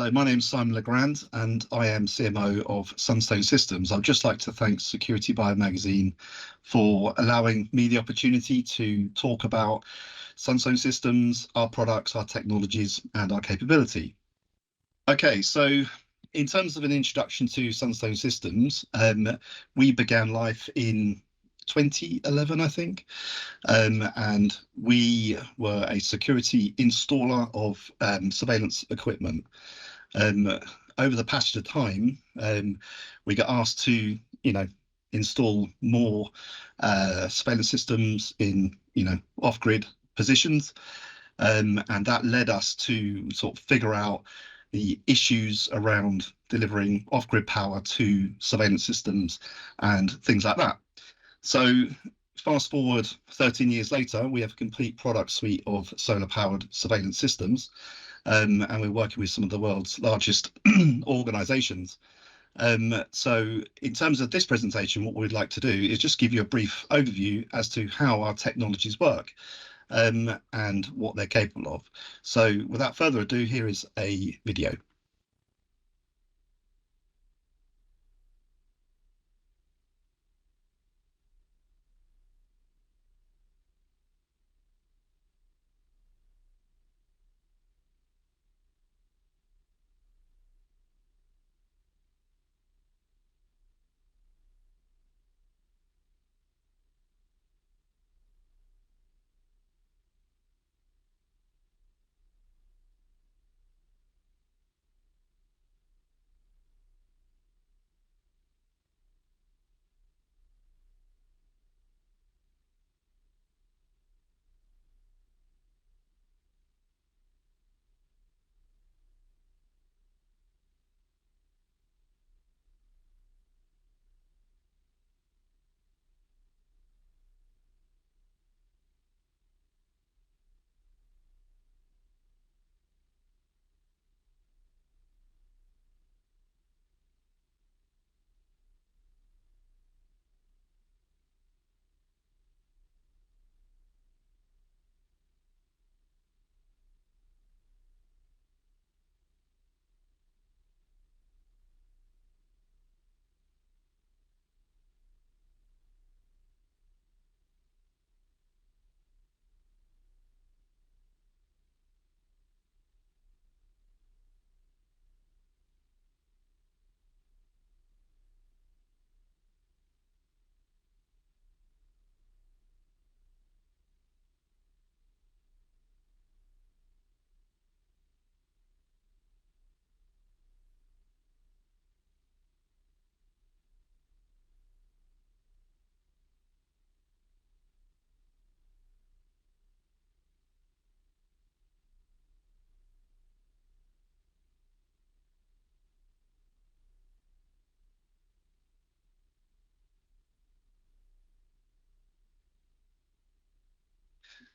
So my name's Simon Legrand and I am CMO of Sunstone Systems. I'd just like to thank Security Bio magazine for allowing me the opportunity to talk about Sunstone Systems, our products, our technologies and our capability. Okay, so in terms of an introduction to Sunstone Systems, we began life in 2011, I think, and we were a security installer of surveillance equipment. Over the passage of time, we got asked to, install more surveillance systems in, off-grid positions, and that led us to sort of figure out the issues around delivering off-grid power to surveillance systems and things like that. So fast forward 13 years later, we have a complete product suite of solar-powered surveillance systems, and we're working with some of the world's largest organizations. So in terms of this presentation, what we'd like to do is just give you a brief overview as to how our technologies work and what they're capable of. So without further ado, here is a video.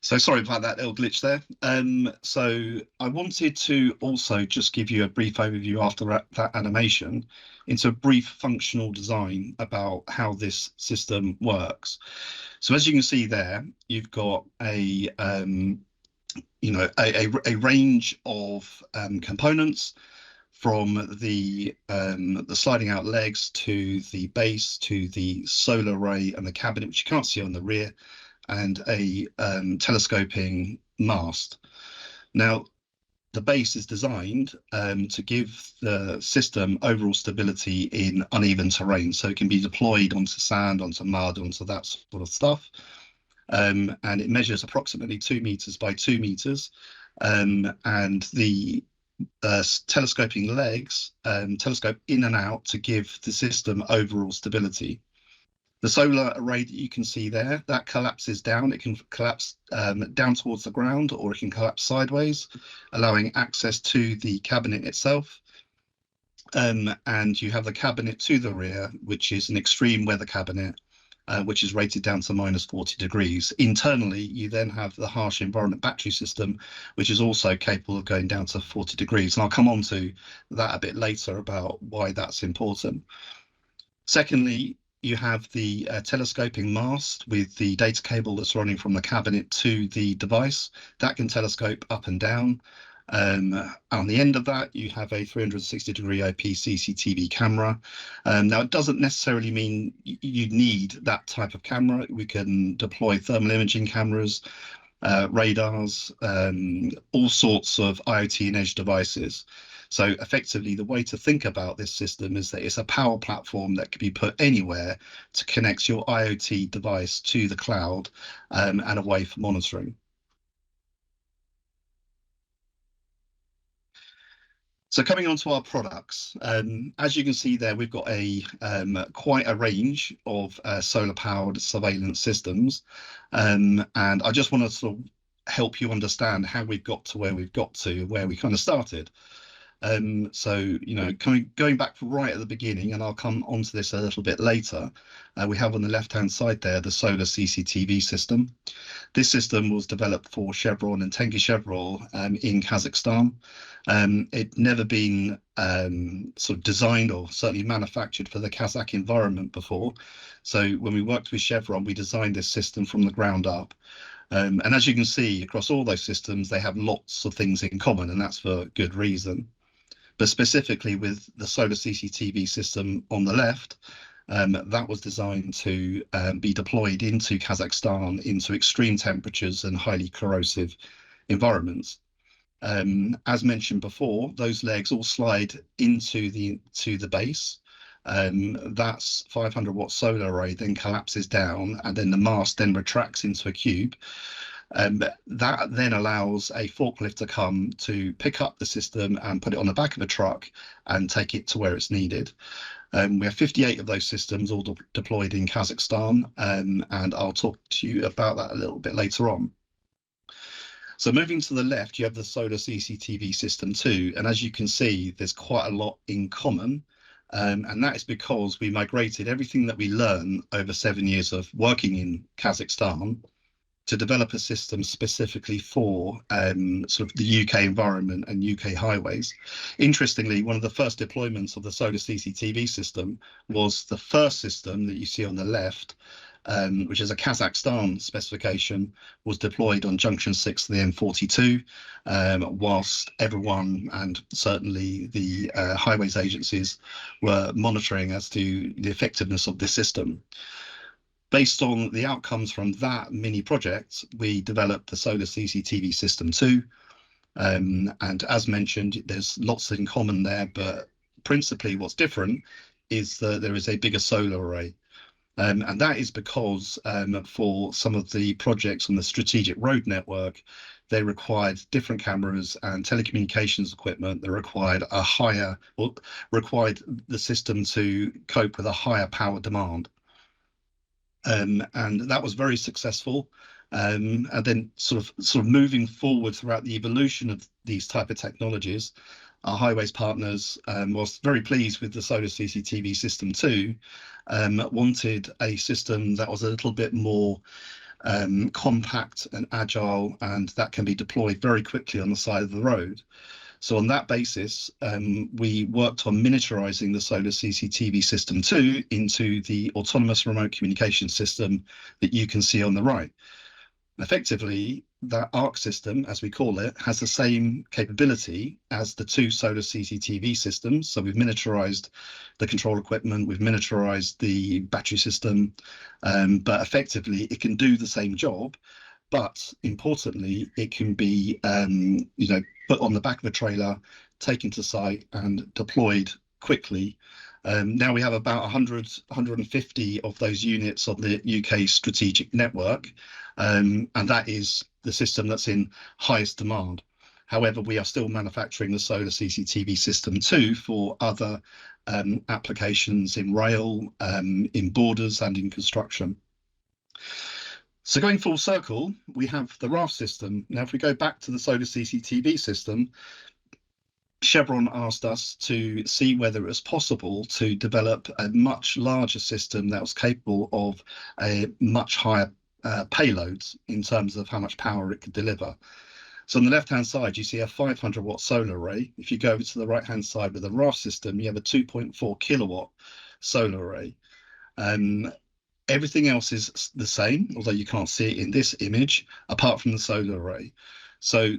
So sorry about that little glitch there. So I wanted to also just give you a brief overview after that animation into a brief functional design about how this system works. So as you can see there, you've got a range of components from the sliding out legs to the base to the solar array and the cabinet, which you can't see on the rear, and a telescoping mast. Now, the base is designed to give the system overall stability in uneven terrain, so it can be deployed onto sand, onto mud, onto that sort of stuff. And it measures approximately 2 meters by 2 meters, and the telescoping legs telescope in and out to give the system overall stability. The solar array that you can see there, that collapses down. It can collapse down towards the ground, or it can collapse sideways, allowing access to the cabinet itself. And you have the cabinet to the rear, which is an extreme weather cabinet, which is rated down to -40 degrees. Internally, you then have the harsh environment battery system, which is also capable of going down to 40 degrees. And I'll come on to that a bit later about why that's important. Secondly, you have the telescoping mast with the data cable that's running from the cabinet to the device. That can telescope up and down. On the end of that, you have a 360-degree IP CCTV camera. Now, it doesn't necessarily mean you need that type of camera. We can deploy thermal imaging cameras, radars, all sorts of IoT and edge devices. So effectively, the way to think about this system is that it's a power platform that can be put anywhere to connect your IoT device to the cloud and away for monitoring. So coming on to our products, as you can see there, we've got a quite a range of solar-powered surveillance systems, and I just want to sort of help you understand how we've got to where we've got to, where we kind of started. So, you know, going back right at the beginning, and I'll come onto this a little bit later, we have on the left-hand side there the solar CCTV system. This system was developed for Chevron and Chevron in Kazakhstan. It'd never been sort of designed or certainly manufactured for the Kazakh environment before. So when we worked with Chevron, we designed this system from the ground up. And as you can see, across all those systems, they have lots of things in common, and that's for good reason. But specifically with the solar CCTV system on the left, that was designed to be deployed into Kazakhstan into extreme temperatures and highly corrosive environments. As mentioned before, those legs all slide into the base. That's 500-watt solar array then collapses down, and then the mast then retracts into a cube. That then allows a forklift to come to pick up the system and put it on the back of a truck and take it to where it's needed. We have 58 of those systems all deployed in Kazakhstan, and I'll talk to you about that a little bit later on. So moving to the left, you have the solar CCTV system 2, and as you can see, there's quite a lot in common. And that is because we migrated everything that we learned over 7 years of working in Kazakhstan to develop a system specifically for sort of the UK environment and UK highways. Interestingly, one of the first deployments of the solar CCTV system was the first system that you see on the left, which is a Kazakhstan specification, was deployed on junction 6 of the M42, whilst everyone and certainly the highways agencies were monitoring as to the effectiveness of this system. Based on the outcomes from that mini project, we developed the solar CCTV system 2. And as mentioned, there's lots in common there, but principally what's different is that there is a bigger solar array. And that is because for some of the projects on the strategic road network, they required different cameras and telecommunications equipment that required required the system to cope with a higher power demand. And that was very successful. And then sort of moving forward throughout the evolution of these type of technologies, our highways partners was very pleased with the solar CCTV system 2, wanted a system that was a little bit more compact and agile, and that can be deployed very quickly on the side of the road. So on that basis, we worked on miniaturizing the solar CCTV system 2 into the autonomous remote communication system that you can see on the right. Effectively, that ARC system, as we call it, has the same capability as the two solar CCTV systems. So we've miniaturized the control equipment, we've miniaturized the battery system, but effectively it can do the same job. But importantly, it can be, put on the back of a trailer, taken to site and deployed quickly. Now we have about 150 of those units on the UK strategic network, and that is the system that's in highest demand. However, we are still manufacturing the solar CCTV system 2 for other applications in rail, in borders and in construction. So going full circle, we have the RAF system. Now, if we go back to the solar CCTV system, Chevron asked us to see whether it was possible to develop a much larger system that was capable of a much higher payloads in terms of how much power it could deliver. So on the left-hand side, you see a 500-watt solar array. If you go over to the right-hand side with the RAF system, you have a 2.4 kilowatt solar array. Everything else is the same, although you can't see it in this image, apart from the solar array. So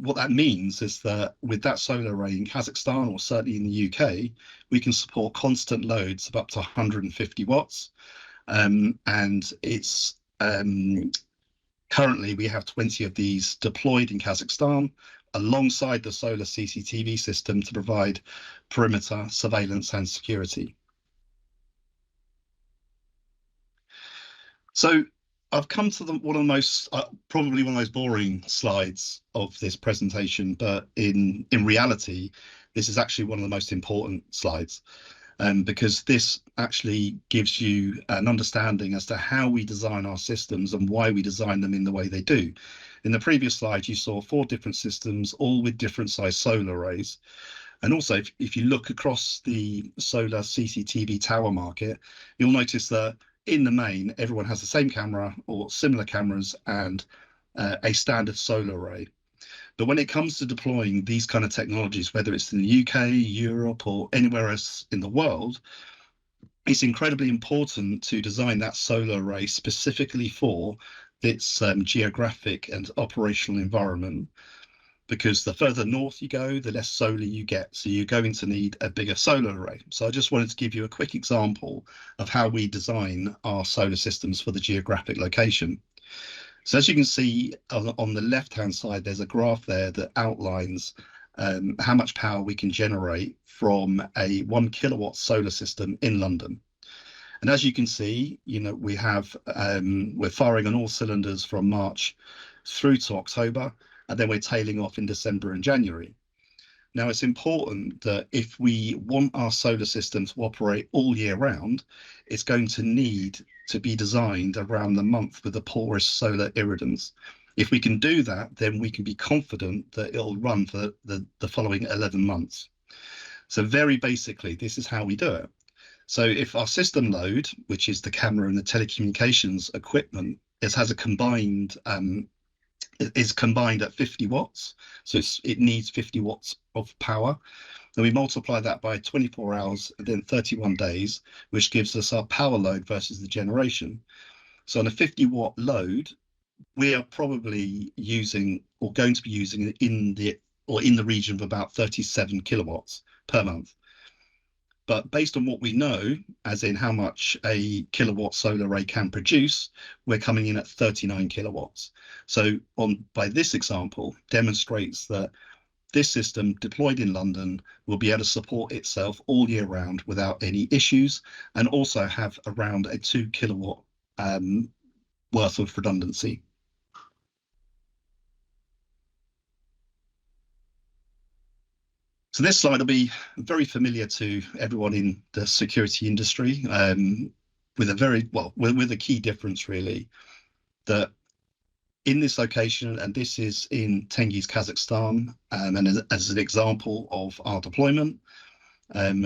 what that means is that with that solar array in Kazakhstan, or certainly in the UK, we can support constant loads of up to 150 watts. And it's currently we have 20 of these deployed in Kazakhstan alongside the solar CCTV system to provide perimeter surveillance and security. So I've come to one of the most, probably one of the most boring slides of this presentation, but in reality, this is actually one of the most important slides, because this actually gives you an understanding as to how we design our systems and why we design them in the way they do. In the previous slide, you saw 4 different systems, all with different size solar arrays. And also, if you look across the solar CCTV tower market, you'll notice that in the main, everyone has the same camera or similar cameras and a standard solar array. But when it comes to deploying these kind of technologies, whether it's in the UK, Europe, or anywhere else in the world, it's incredibly important to design that solar array specifically for its geographic and operational environment. Because the further north you go, the less solar you get. So you're going to need a bigger solar array. So I just wanted to give you a quick example of how we design our solar systems for the geographic location. So as you can see on the left-hand side, there's a graph there that outlines how much power we can generate from a 1 kilowatt solar system in London. And as you can see, we have we're firing on all cylinders from March through to October, and then we're tailing off in December and January. Now, it's important that if we want our solar system to operate all year round, it's going to need to be designed around the month with the poorest solar irradiance. If we can do that, then we can be confident that it'll run for the following 11 months. So very basically, this is how we do it. So if our system load, which is the camera and the telecommunications equipment, has a combined is combined at 50 watts, so it needs 50 watts of power. Then we multiply that by 24 hours and then 31 days, which gives us our power load versus the generation. So on a 50-watt load, we are probably using or going to be using in the region of about 37 kilowatts per month. But based on what we know, as in how much a kilowatt solar array can produce, we're coming in at 39 kilowatts. So by this example, demonstrates that this system deployed in London will be able to support itself all year round without any issues, and also have around a 2 kilowatt worth of redundancy. So this slide will be very familiar to everyone in the security industry, with a key difference really, that in this location, and this is in Tengiz, Kazakhstan, and as an example of our deployment,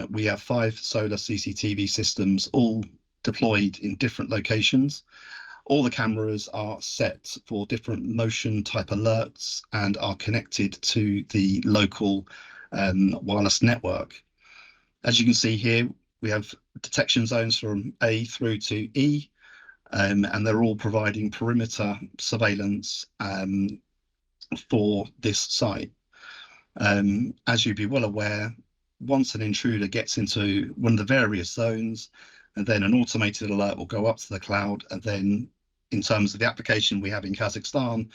we have 5 solar CCTV systems all deployed in different locations. All the cameras are set for different motion type alerts and are connected to the local wireless network. As you can see here, we have detection zones from A through to E, and they're all providing perimeter surveillance for this site. As you'd be well aware, once an intruder gets into one of the various zones, and then an automated alert will go up to the cloud, and then in terms of the application we have in Kazakhstan,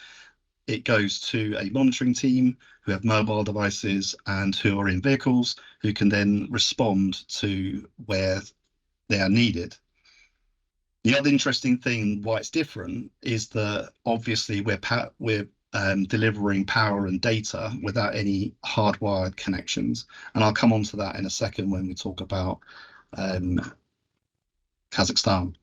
it goes to a monitoring team who have mobile devices and who are in vehicles, who can then respond to where they are needed. The other interesting thing why it's different is that obviously we're delivering power and data without any hardwired connections. And I'll come on to that in a second when we talk about Kazakhstan.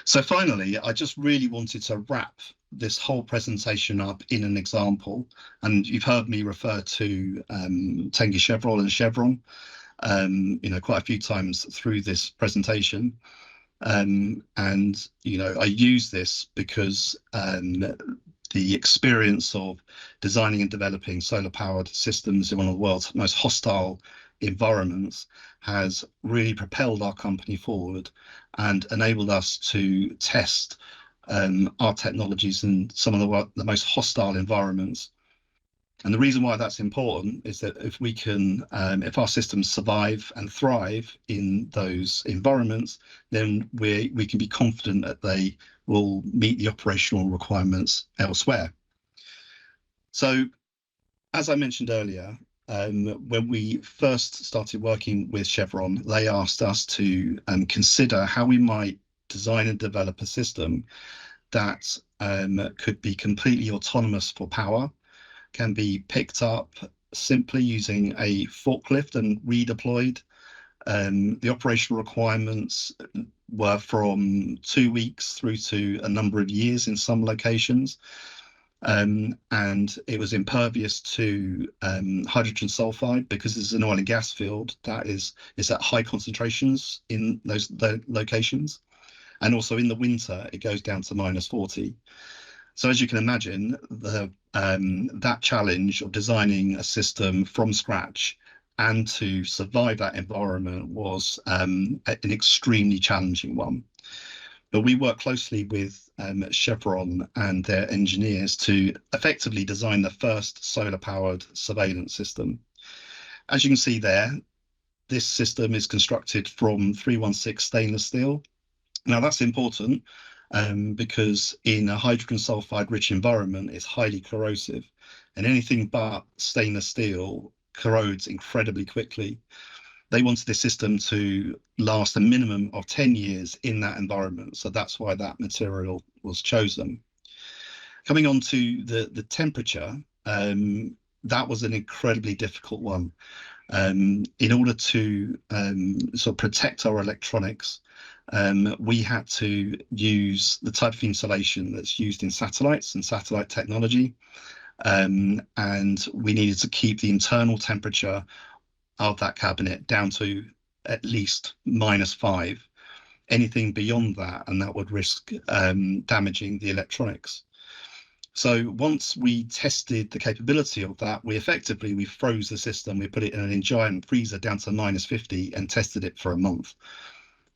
So finally, I just really wanted to wrap this whole presentation up in an example, and you've heard me refer to Tengiz Chevron and Chevron, quite a few times through this presentation, and I use this because the experience of designing and developing solar-powered systems in one of the world's most hostile environments has really propelled our company forward and enabled us to test our technologies in some of the most hostile environments. And the reason why that's important is that if we can, if our systems survive and thrive in those environments, then we can be confident that they will meet the operational requirements elsewhere. So, as I mentioned earlier, when we first started working with Chevron, they asked us to consider how we might design and develop a system that could be completely autonomous for power, can be picked up simply using a forklift and redeployed. The operational requirements were from 2 weeks through to a number of years in some locations. And it was impervious to hydrogen sulfide because it's an oil and gas field that is at high concentrations in those locations. And also in the winter, it goes down to -40. So as you can imagine, that challenge of designing a system from scratch and to survive that environment was an extremely challenging one. But we work closely with Chevron and their engineers to effectively design the first solar-powered surveillance system. As you can see there, this system is constructed from 316 stainless steel. Now that's important because in a hydrogen sulfide rich environment, it's highly corrosive, and anything but stainless steel corrodes incredibly quickly. They wanted this system to last a minimum of 10 years in that environment, so that's why that material was chosen. Coming on to the temperature, that was an incredibly difficult one. In order to sort of protect our electronics, we had to use the type of insulation that's used in satellites and satellite technology. And we needed to keep the internal temperature of that cabinet down to at least -5. Anything beyond that, and that would risk damaging the electronics. So once we tested the capability of that, we froze the system. We put it in a giant freezer down to -50 and tested it for a month.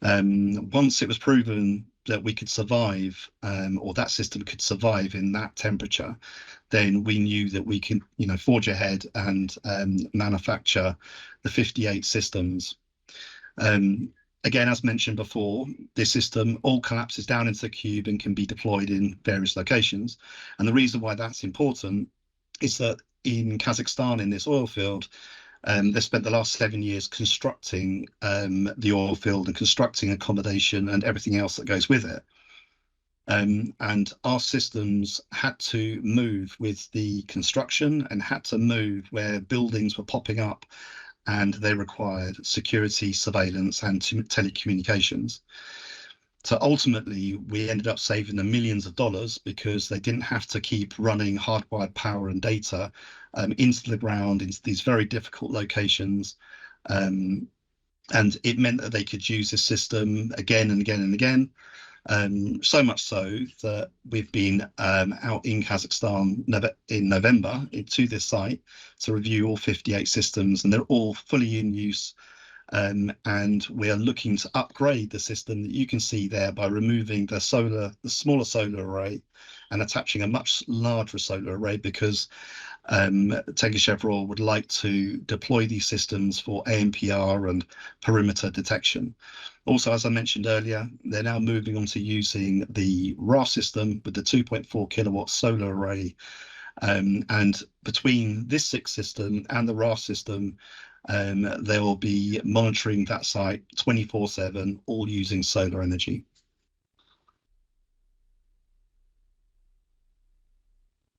Once it was proven that we could survive, or that system could survive in that temperature, then we knew that we could, forge ahead and manufacture the 58 systems. Again, as mentioned before, this system all collapses down into the cube and can be deployed in various locations. And the reason why that's important is that in Kazakhstan, in this oil field, they spent the last 7 years constructing the oil field and constructing accommodation and everything else that goes with it. And our systems had to move with the construction and had to move where buildings were popping up, and they required security, surveillance, and telecommunications. So ultimately, we ended up saving them millions of dollars because they didn't have to keep running hardwired power and data into the ground, into these very difficult locations. And it meant that they could use this system again and again and again. So much so that we've been out in Kazakhstan in November to this site to review all 58 systems, and they're all fully in use. And we are looking to upgrade the system that you can see there by removing the smaller solar array and attaching a much larger solar array, because Chevron would like to deploy these systems for ANPR and perimeter detection. Also, as I mentioned earlier, they're now moving on to using the RAS system with the 2.4 kilowatt solar array. And between this 6 system and the RAS system, they will be monitoring that site 24/7, all using solar energy.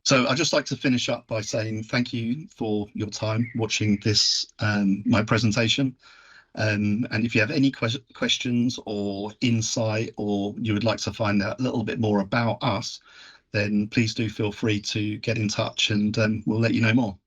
So I'd just like to finish up by saying thank you for your time watching this, my presentation. And if you have any questions or insight, or you would like to find out a little bit more about us, then please do feel free to get in touch, and we'll let you know more.